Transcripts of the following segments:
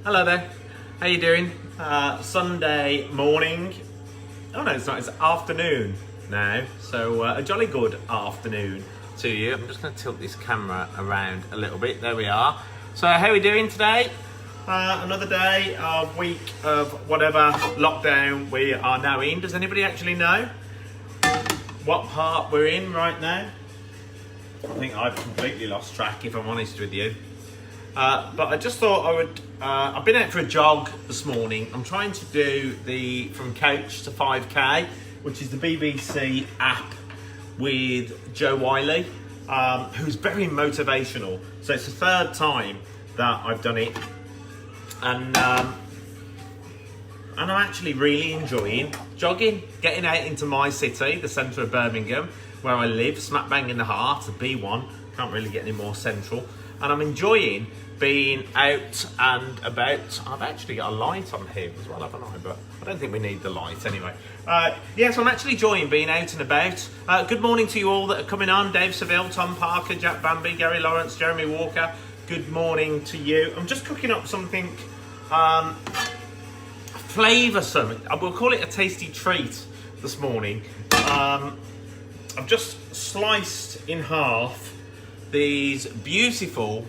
Hello there. How you doing? Sunday morning. Oh no, it's not. It's afternoon now. So a jolly good afternoon to you. I'm just going to tilt this camera around a little bit. There we are. So how are we doing today? Another day, a week of whatever lockdown we are now in. Does anybody actually know what part we're in right now? I think I've completely lost track, if I'm honest with you. But I just thought I would, I've been out for a jog this morning. I'm trying to do the From Couch to 5K, which is the BBC app with Joe Wiley, who's very motivational. So it's the third time that I've done it. And I'm actually really enjoying jogging, getting out into my city, the centre of Birmingham, where I live, smack bang in the heart of B1. Can't really get any more central. And I'm enjoying being out and about. I've actually got a light on here as well, haven't I? But I don't think we need the light anyway. Yes, I'm actually enjoying being out and about. Good morning to you all that are coming on. Dave Seville, Tom Parker, Jack Bamby, Gary Lawrence, Jeremy Walker. Good morning to you. I'm just cooking up something, flavoursome. We'll call it a tasty treat this morning. I've just sliced in half these beautiful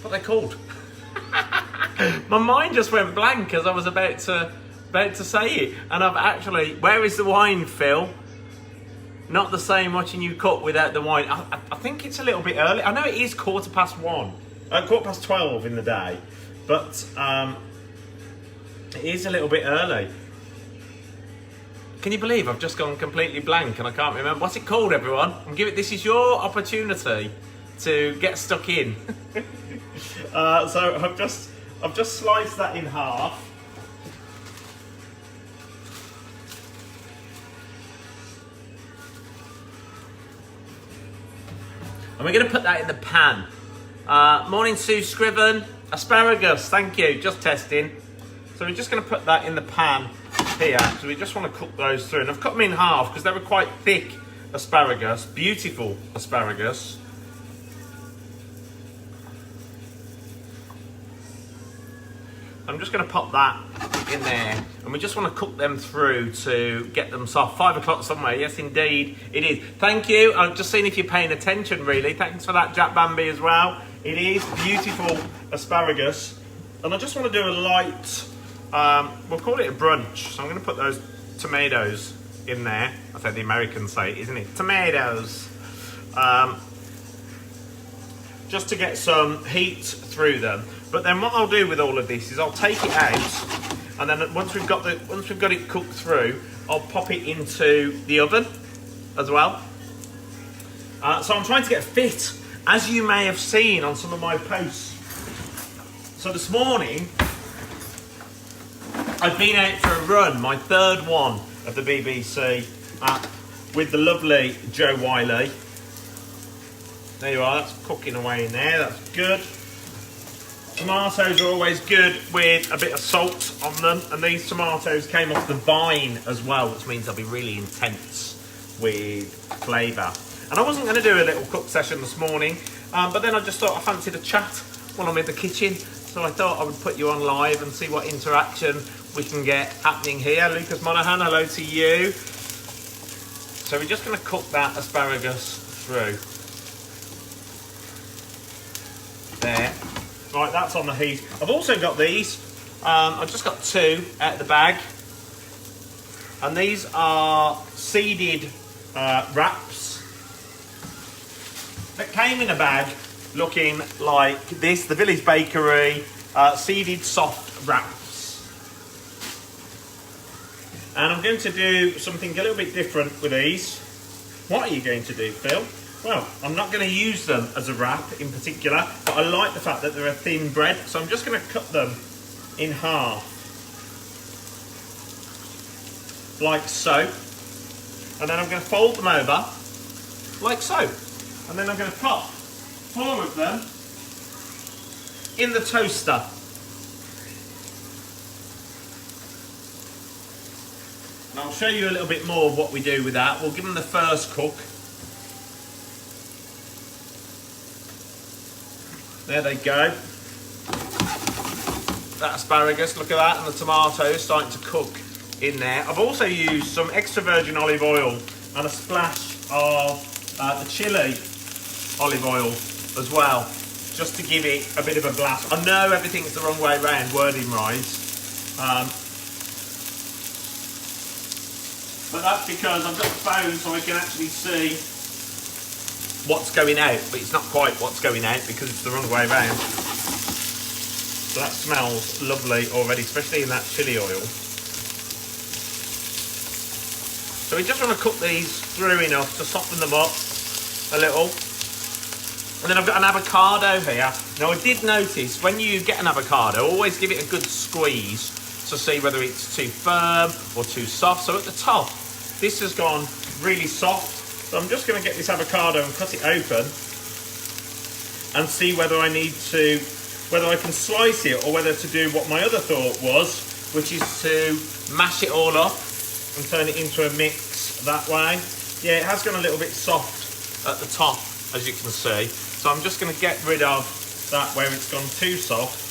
what are they called? My mind just went blank as I was about to say it, and I've actually, where is the wine, Phil? Not the same watching you cook without the wine. I think it's a little bit early. I know it is 12:15 in the day, but it is a little bit early. Can you believe I've just gone completely blank and I can't remember? What's it called, everyone? This is your opportunity to get stuck in. So I've just sliced that in half. And we're going to put that in the pan. Morning, Sue Scriven. Asparagus, thank you. Just testing. So we're just going to put that in the pan here. So we just want to cook those through. And I've cut them in half because they were quite thick asparagus. Beautiful asparagus. I'm just going to pop that in there, and we just want to cook them through to get them soft. 5 o'clock somewhere, yes indeed it is. Thank you, I've just seen if you're paying attention really. Thanks for that, Jack Bamby, as well. It is beautiful asparagus, and I just want to do a light, we'll call it a brunch. So I'm going to put those tomatoes in there. That's how the Americans say it, isn't it? Tomatoes. Just to get some heat through them. But then what I'll do with all of this is I'll take it out, and then once we've got it cooked through, I'll pop it into the oven as well. So I'm trying to get fit, as you may have seen on some of my posts. So this morning, I've been out for a run, my third one of the BBC, with the lovely Joe Wiley. There you are, that's cooking away in there, that's good. Tomatoes are always good with a bit of salt on them, and these tomatoes came off the vine as well, which means they'll be really intense with flavour. And I wasn't going to do a little cook session this morning, but then I just thought I fancied a chat while I'm in the kitchen, so I thought I would put you on live and see what interaction we can get happening here. Lucas Monaghan, hello to you. So we're just going to cook that asparagus through. There. Right, that's on the heat. I've also got these. I've just got 2 out of the bag. And these are seeded wraps that came in a bag looking like this. The Village Bakery seeded soft wraps. And I'm going to do something a little bit different with these. What are you going to do, Phil? Well, I'm not going to use them as a wrap in particular, but I like the fact that they're a thin bread, so I'm just going to cut them in half, like so, and then I'm going to fold them over, like so, and then I'm going to pop 4 of them in the toaster. And I'll show you a little bit more of what we do with that. We'll give them the first cook. There they go. That asparagus, look at that, and the tomatoes starting to cook in there. I've also used some extra virgin olive oil and a splash of the chili olive oil as well, just to give it a bit of a blast. I know everything's the wrong way around, wording wise, but that's because I've got the phone so I can actually see what's going out, but it's not quite what's going out because it's the wrong way around. So that smells lovely already, especially in that chili oil. So we just want to cook these through enough to soften them up a little. And then I've got an avocado here. Now I did notice when you get an avocado, always give it a good squeeze to see whether it's too firm or too soft. So at the top, this has gone really soft. So I'm just going to get this avocado and cut it open and see whether I need to, whether I can slice it or whether to do what my other thought was, which is to mash it all up and turn it into a mix that way. Yeah, it has gone a little bit soft at the top, as you can see. So I'm just going to get rid of that where it's gone too soft.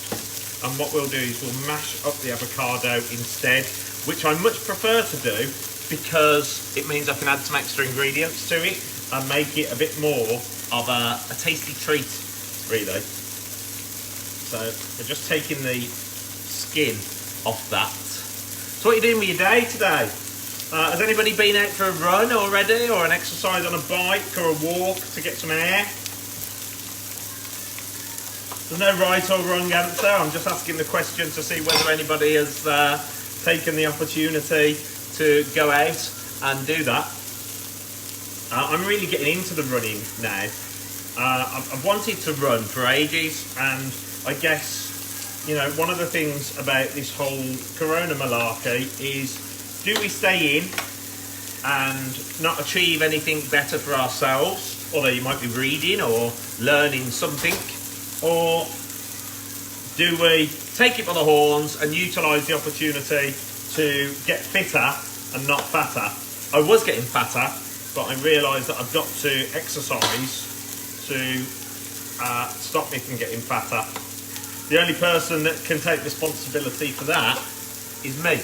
And what we'll do is we'll mash up the avocado instead, which I much prefer to do because it means I can add some extra ingredients to it and make it a bit more of a tasty treat, really. So we're just taking the skin off that. So what are you doing with your day today? Has anybody been out for a run already, or an exercise on a bike or a walk to get some air? There's no right or wrong answer. I'm just asking the question to see whether anybody has taken the opportunity to go out and do that. I'm really getting into the running now. I've wanted to run for ages, and I guess, you know, one of the things about this whole corona malarkey is, do we stay in and not achieve anything better for ourselves, although you might be reading or learning something, or do we take it by the horns and utilise the opportunity to get fitter and not fatter? I was getting fatter, but I realised that I've got to exercise to stop me from getting fatter. The only person that can take responsibility for that is me.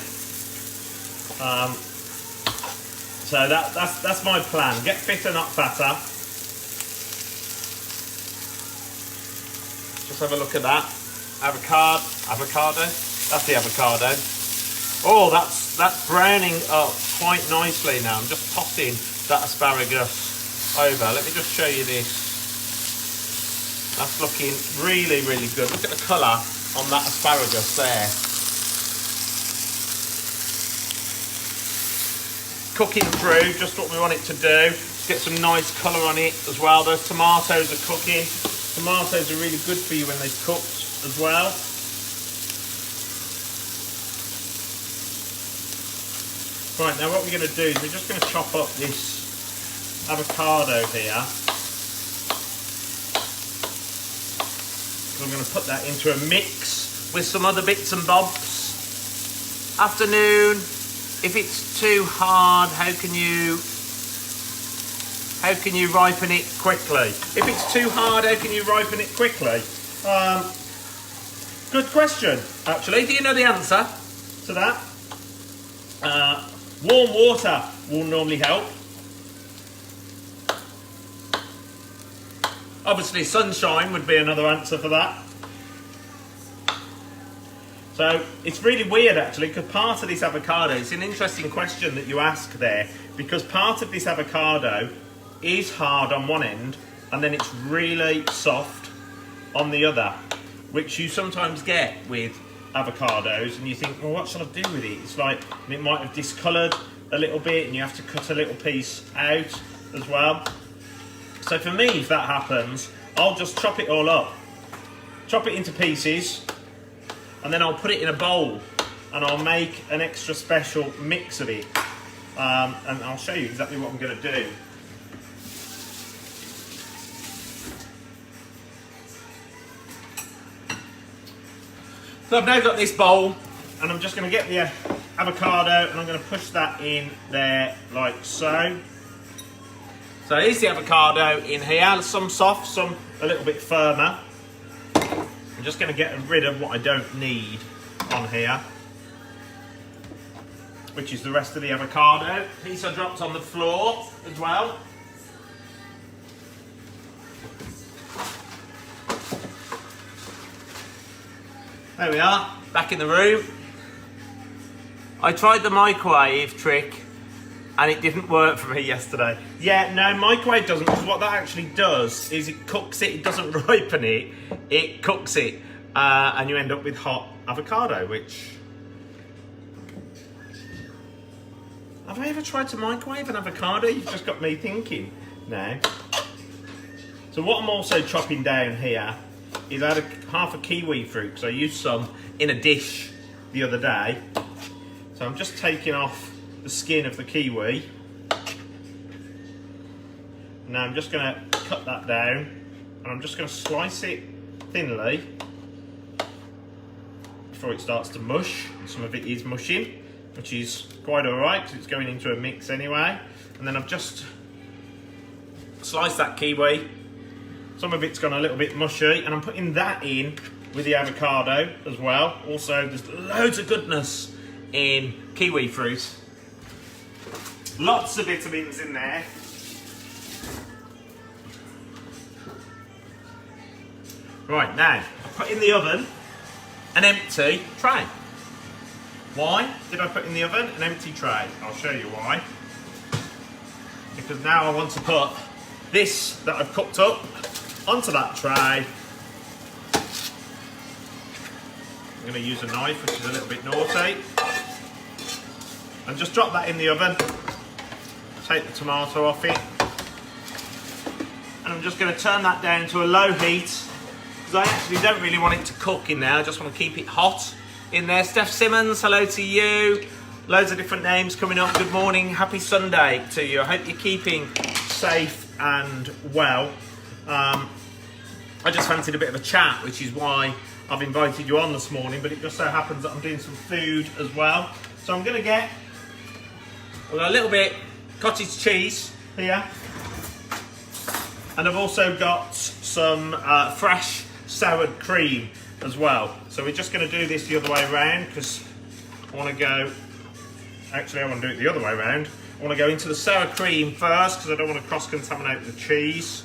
So that's my plan. Get fitter, not fatter. Just have a look at that. Avocado. That's the avocado. Oh, that's browning up quite nicely now. I'm just tossing that asparagus over. Let me just show you this. That's looking really, really good. Look at the colour on that asparagus there. Cooking through, just what we want it to do. Get some nice colour on it as well. Those tomatoes are cooking. Tomatoes are really good for you when they've cooked as well. Right, now what we're going to do is we're just going to chop up this avocado here. So I'm going to put that into a mix with some other bits and bobs. Afternoon. If it's too hard, how can you ripen it quickly? If it's too hard, how can you ripen it quickly? Good question, actually. Do you know the answer to that? Warm water will normally help. Obviously, sunshine would be another answer for that. So it's really weird actually, because part of this avocado, it's an interesting question that you ask there, because part of this avocado is hard on one end and then it's really soft on the other, which you sometimes get with avocados, and you think, well, what shall I do with it? It's like, it might have discoloured a little bit and you have to cut a little piece out as well. So for me, if that happens, I'll just chop it all up, chop it into pieces, and then I'll put it in a bowl and I'll make an extra special mix of it. And I'll show you exactly what I'm going to do. So I've now got this bowl, and I'm just going to get the avocado and I'm going to push that in there like so. So here's the avocado in here, some soft, some a little bit firmer. I'm just going to get rid of what I don't need on here, which is the rest of the avocado. Piece I dropped on the floor as well. There we are, back in the room. I tried the microwave trick and it didn't work for me yesterday. Yeah, no, microwave doesn't, because what that actually does is it cooks it doesn't ripen it, it cooks it, and you end up with hot avocado, which... Have I ever tried to microwave an avocado? You've just got me thinking now. So what I'm also chopping down here is I had half a kiwi fruit, because I used some in a dish the other day. So I'm just taking off the skin of the kiwi. Now I'm just going to cut that down, and I'm just going to slice it thinly before it starts to mush. Some of it is mushing, which is quite alright because it's going into a mix anyway. And then I've just sliced that kiwi. Some of it's gone a little bit mushy, and I'm putting that in with the avocado as well. Also, there's loads of goodness in kiwi fruit. Lots of vitamins in there. Right, now, I put in the oven an empty tray. Why did I put in the oven an empty tray? I'll show you why. Because now I want to put this that I've cooked up onto that tray. I'm going to use a knife, which is a little bit naughty, and just drop that in the oven. Take the tomato off it, and I'm just going to turn that down to a low heat, because I actually don't really want it to cook in there. I just want to keep it hot in there. Steph Simmons, hello to you. Loads of different names coming up. Good morning, happy Sunday to you. I hope you're keeping safe and well. I just fancied a bit of a chat, which is why I've invited you on this morning, but it just so happens that I'm doing some food as well. So I'm going to get a little bit cottage cheese here, and I've also got some fresh soured cream as well. So we're just going to do this the other way around, because I want to go, actually I want to do it the other way around. I want to go into the sour cream first, because I don't want to cross-contaminate the cheese.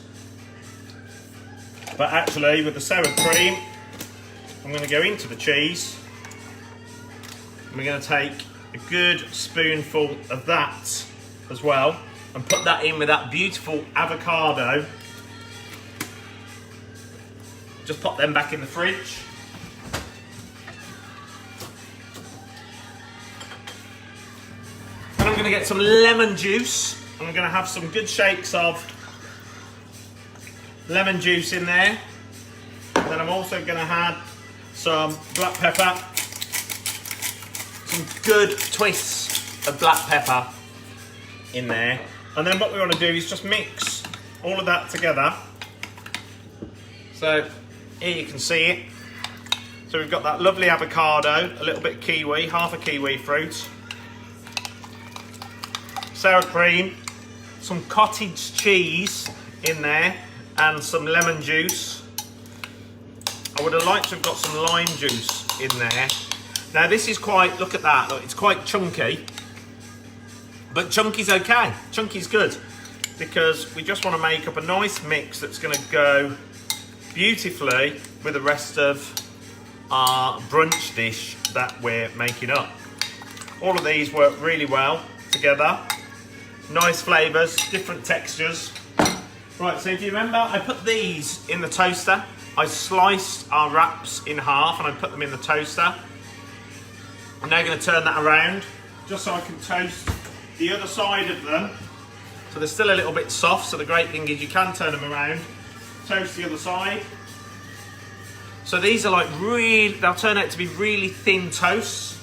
But actually, with the sour cream, I'm going to go into the cheese. And we're going to take a good spoonful of that as well, and put that in with that beautiful avocado. Just pop them back in the fridge. And I'm going to get some lemon juice. I'm going to have some good shakes of lemon juice in there. And then I'm also going to add some black pepper, some good twists of black pepper in there. And then what we want to do is just mix all of that together. So here you can see it. So we've got that lovely avocado, a little bit of kiwi, half a kiwi fruit, sour cream, some cottage cheese in there, and some lemon juice. I would have liked to have got some lime juice in there. Now this is quite, look at that, look, it's quite chunky, but chunky's okay, chunky's good, because we just want to make up a nice mix that's going to go beautifully with the rest of our brunch dish that we're making up. All of these work really well together. Nice flavours, different textures. Right, so if you remember, I put these in the toaster. I sliced our wraps in half and I put them in the toaster. I'm now going to turn that around just so I can toast the other side of them. So they're still a little bit soft, so the great thing is you can turn them around, toast the other side. So these are like really, they'll turn out to be really thin toasts,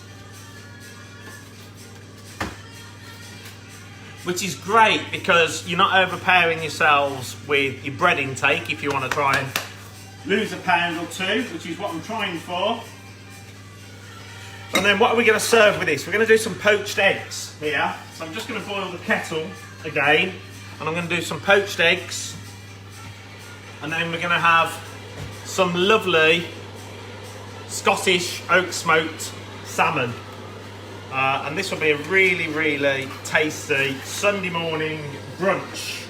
which is great because you're not overpowering yourselves with your bread intake if you want to try and lose a pound or two, which is what I'm trying for. And then what are we going to serve with this? We're going to do some poached eggs here. So I'm just going to boil the kettle again, and I'm going to do some poached eggs. And then we're going to have some lovely Scottish oak smoked salmon. And this will be a really, really tasty Sunday morning brunch.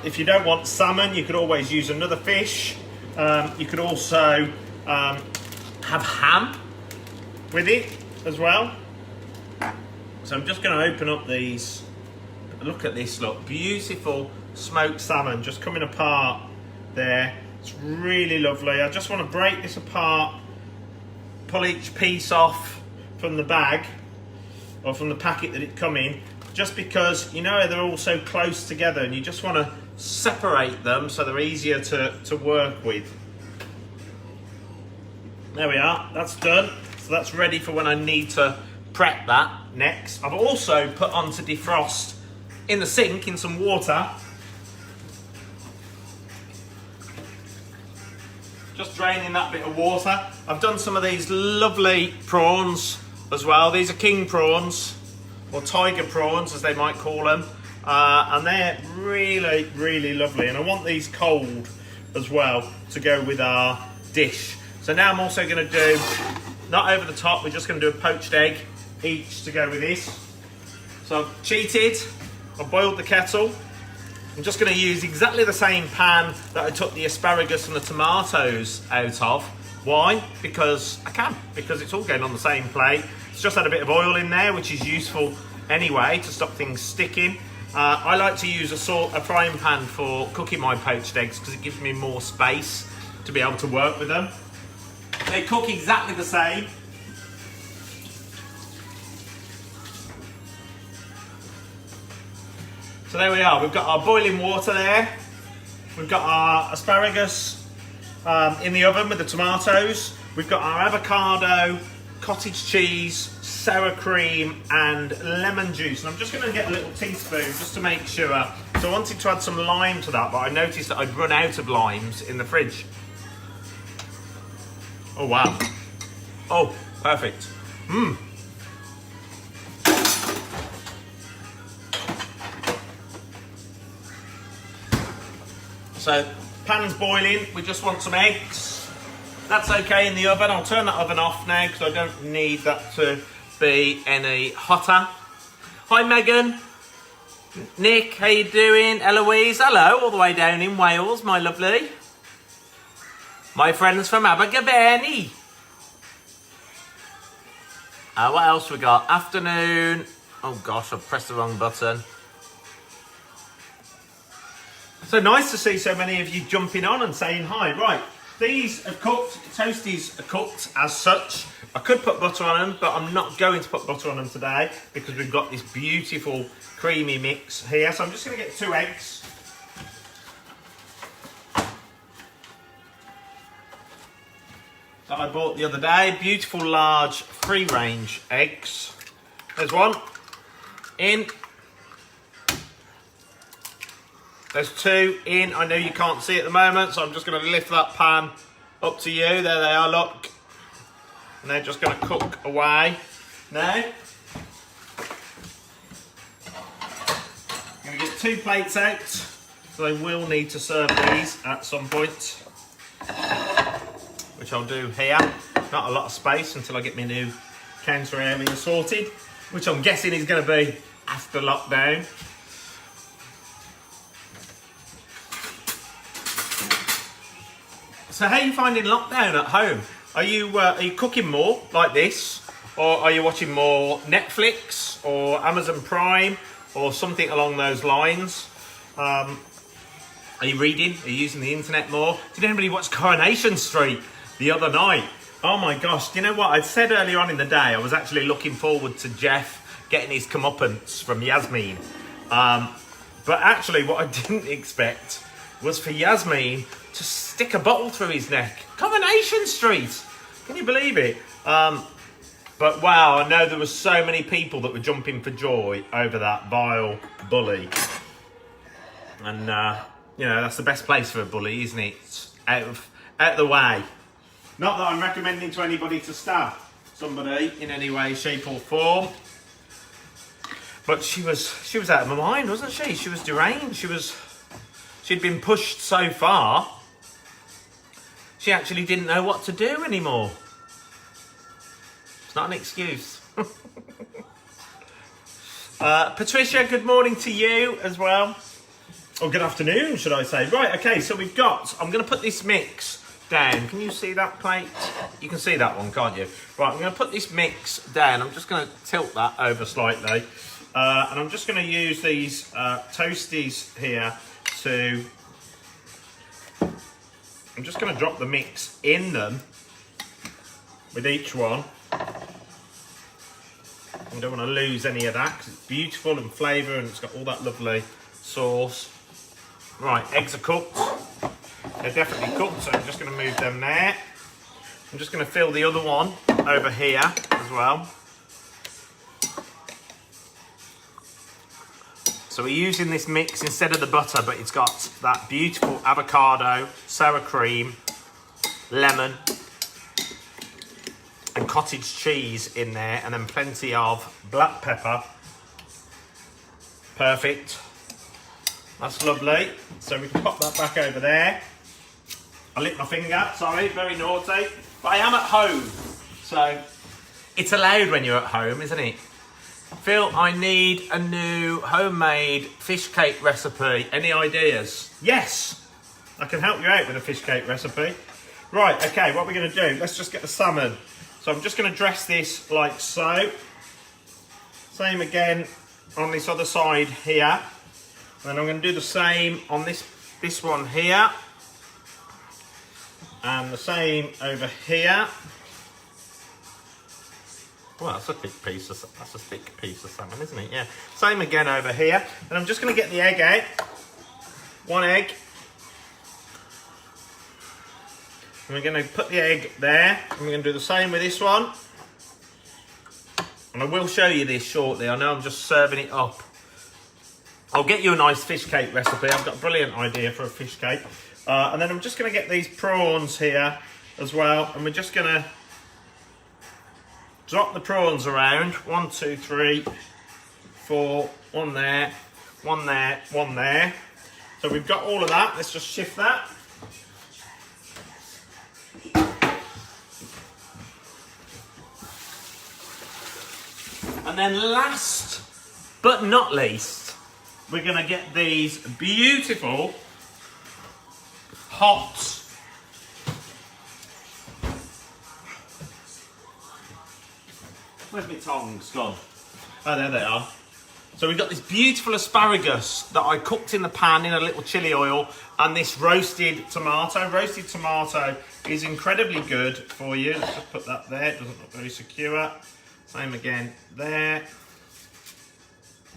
If you don't want salmon, you could always use another fish. You could also have ham with it as well. So I'm just going to open up these. Look at this, look. Beautiful smoked salmon just coming apart there. It's really lovely. I just want to break this apart, pull each piece off from the bag or from the packet that it come in, just because you know they're all so close together and you just want to separate them so they're easier to work with. There we are, that's done. So that's ready for when I need to prep that next. I've also put on to defrost in the sink in some water. Just draining that bit of water. I've done some of these lovely prawns as well. These are king prawns, or tiger prawns as they might call them. And they're really, really lovely. And I want these cold as well to go with our dish. So now I'm also going to do, not over the top, we're just going to do a poached egg each to go with this. So I've cheated, I've boiled the kettle. I'm just going to use exactly the same pan that I took the asparagus and the tomatoes out of. Why? Because I can, because it's all going on the same plate. It's just had a bit of oil in there, which is useful anyway to stop things sticking. I like to use a frying pan for cooking my poached eggs because it gives me more space to be able to work with them. They cook exactly the same. So there we are, we've got our boiling water there. We've got our asparagus in the oven with the tomatoes. We've got our avocado, cottage cheese, sour cream and lemon juice. And I'm just going to get a little teaspoon just to make sure. So I wanted to add some lime to that, but I noticed that I'd run out of limes in the fridge. Oh wow. Oh, perfect. Mmm. So, pan's boiling, we just want some eggs. That's okay in the oven. I'll turn that oven off now because I don't need that to be any hotter. Hi Megan. Nick, how you doing? Eloise, hello, all the way down in Wales, my lovely. My friends from Abergavenny. What else we got? Afternoon. Oh gosh, I've pressed the wrong button. So nice to see so many of you jumping on and saying hi. Right, these are cooked, toasties are cooked as such. I could put butter on them, but I'm not going to put butter on them today because we've got this beautiful creamy mix here. So I'm just going to get 2 eggs. That I bought the other day. Beautiful large free range eggs. There's one in. There's 2 in. I know you can't see at the moment, so I'm just going to lift that pan up to you. There they are, look. And they're just going to cook away now. I'm going to get 2 plates out, so I will need to serve these at some point, which I'll do here. Not a lot of space until I get my new counter area sorted, which I'm guessing is going to be after lockdown. So how are you finding lockdown at home? Are you cooking more like this? Or are you watching more Netflix or Amazon Prime or something along those lines? Are you reading? Are you using the internet more? Did anybody watch Coronation Street the other night? Oh my gosh, do you know what? I said earlier on in the day, I was actually looking forward to Jeff getting his comeuppance from Yasmin. But actually what I didn't expect was for Yasmin to stick a bottle through his neck. Coronation Street! Can you believe it? But wow, I know there were so many people that were jumping for joy over that vile bully. And, you know, that's the best place for a bully, isn't it? It's out of the way. Not that I'm recommending to anybody to stab somebody in any way, shape or form. But she was out of her mind, wasn't she? She was deranged. She'd been pushed so far. She actually didn't know what to do anymore. It's not an excuse. Patricia, good morning to you as well. Or good afternoon, should I say. Right, okay, so we've got, I'm going to put this mix down. Can you see that plate? You can see that one, can't you? Right, I'm going to put this mix down. I'm just going to tilt that over slightly. And I'm just going to use these toasties here to... I'm just going to drop the mix in them with each one. I don't want to lose any of that because it's beautiful and flavour and it's got all that lovely sauce. Right, eggs are cooked. They're definitely cooked, so I'm just going to move them there. I'm just going to fill the other one over here as well. So we're using this mix instead of the butter, but it's got that beautiful avocado, sour cream, lemon, and cottage cheese in there, and then plenty of black pepper. Perfect. That's lovely. So we can pop that back over there. I licked my finger, sorry, very naughty. But I am at home, so it's allowed when you're at home, isn't it? Phil, I need a new homemade fish cake recipe. Any ideas? Yes, I can help you out with a fish cake recipe. Right, okay, what we're going to do, let's just get the salmon. So I'm just going to dress this like so. Same again on this other side here. And I'm going to do the same on this one here. And the same over here. Well, that's a thick piece of salmon, isn't it? Yeah. Same again over here. And I'm just going to get the egg out. One egg. And we're going to put the egg there. And we're going to do the same with this one. And I will show you this shortly. I know I'm just serving it up. I'll get you a nice fish cake recipe. I've got a brilliant idea for a fish cake. And then I'm just going to get these prawns here as well. And we're just going to drop the prawns around. 1, 2, 3, 4. One there, one there, one there. So we've got all of that. Let's just shift that. And then last but not least, we're going to get these beautiful hot where's my tongs gone? Oh, there they are. So we've got this beautiful asparagus that I cooked in the pan in a little chili oil, and this roasted tomato. Roasted tomato is incredibly good for you. Let's just put that there. It doesn't look very secure. Same again there.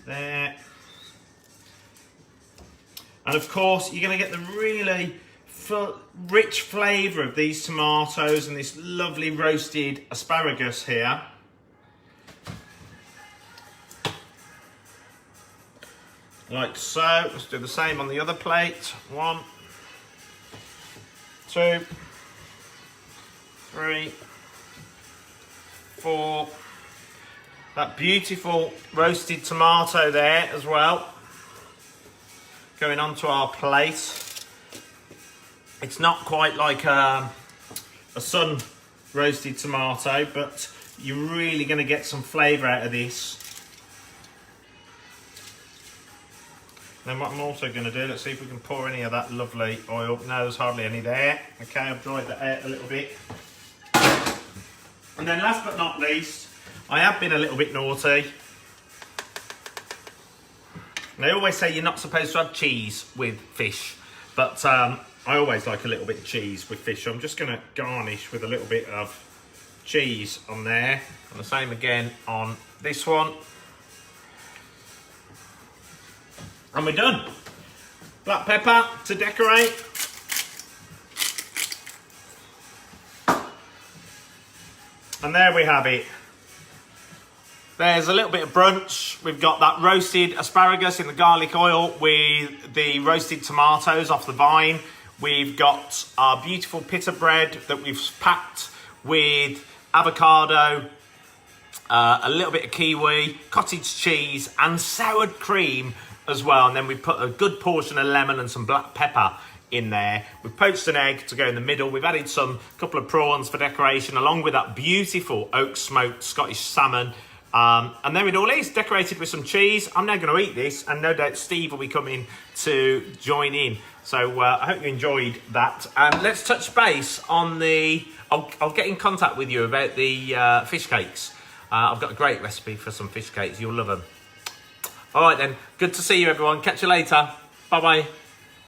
There. And of course, you're going to get the really rich flavour of these tomatoes and this lovely roasted asparagus here. Like so. Let's do the same on the other plate. 1, 2, 3, 4. That beautiful roasted tomato there as well. Going onto our plate. It's not quite like a sun roasted tomato, but you're really going to get some flavour out of this. Then what I'm also going to do, let's see if we can pour any of that lovely oil. No, there's hardly any there. Okay, I've dried that out a little bit. And then last but not least, I have been a little bit naughty. They always say you're not supposed to have cheese with fish, but I always like a little bit of cheese with fish. So I'm just going to garnish with a little bit of cheese on there. And the same again on this one. And we're done. Black pepper to decorate. And there we have it. There's a little bit of brunch. We've got that roasted asparagus in the garlic oil with the roasted tomatoes off the vine. We've got our beautiful pita bread that we've packed with avocado, a little bit of kiwi, cottage cheese and soured cream as well. And then we put a good portion of lemon and some black pepper in there. We've poached an egg to go in the middle. We've added couple of prawns for decoration, along with that beautiful oak smoked Scottish salmon. And there it all is, decorated with some cheese. I'm now going to eat this, and no doubt Steve will be coming to join in. So I hope you enjoyed that. And let's touch base on I'll get in contact with you about the fish cakes. I've got a great recipe for some fish cakes. You'll love them. All right then, good to see you everyone. Catch you later. Bye-bye.